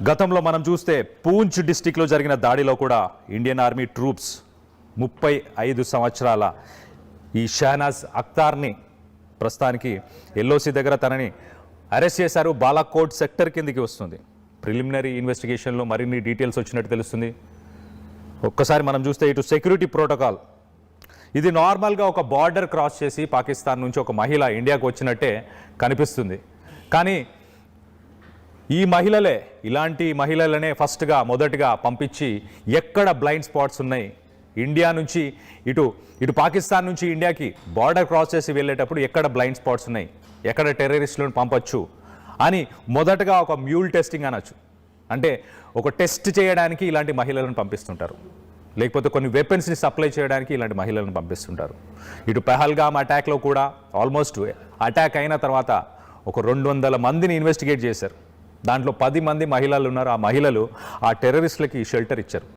గతంలో మనం చూస్తే పూంచ్ డిస్టిక్లో జరిగిన దాడిలో కూడా ఇండియన్ ఆర్మీ ట్రూప్స్ 35 సంవత్సరాల ఈ షహనాజ్ అఖ్తార్ని ప్రస్తుతానికి ఎల్ఓసి దగ్గర తనని అరెస్ట్ చేశారు. బాలాకోట్ సెక్టర్ కిందికి వస్తుంది. ప్రిలిమినరీ ఇన్వెస్టిగేషన్లో మరిన్ని డీటెయిల్స్ వచ్చినట్టు తెలుస్తుంది. ఒక్కసారి మనం చూస్తే ఇటు సెక్యూరిటీ ప్రోటోకాల్, ఇది నార్మల్గా ఒక బార్డర్ క్రాస్ చేసి పాకిస్తాన్ నుంచి ఒక మహిళ ఇండియాకు వచ్చినట్టే కనిపిస్తుంది. కానీ ఈ మహిళలే, ఇలాంటి మహిళలనే మొదటగా పంపించి ఎక్కడ బ్లైండ్ స్పాట్స్ ఉన్నాయి, ఇండియా నుంచి ఇటు పాకిస్తాన్ నుంచి ఇండియాకి బార్డర్ క్రాస్ చేసి వెళ్ళేటప్పుడు ఎక్కడ బ్లైండ్ స్పాట్స్ ఉన్నాయి, ఎక్కడ టెర్రరిస్టులను పంపొచ్చు అని మొదటగా ఒక మ్యూల్ టెస్టింగ్ అనొచ్చు. అంటే ఒక టెస్ట్ చేయడానికి ఇలాంటి మహిళలను పంపిస్తుంటారు, లేకపోతే కొన్ని వెపన్స్ని సప్లై చేయడానికి ఇలాంటి మహిళలను పంపిస్తుంటారు. ఇటు పెహల్గామ్ అటాక్లో కూడా ఆల్మోస్ట్ అటాక్ అయిన తర్వాత ఒక 200 మందిని ఇన్వెస్టిగేట్ చేశారు. దాంట్లో 10 మంది మహిళలు ఉన్నారు. ఆ మహిళలు ఆ టెర్రరిస్టులకి షెల్టర్ ఇచ్చారు.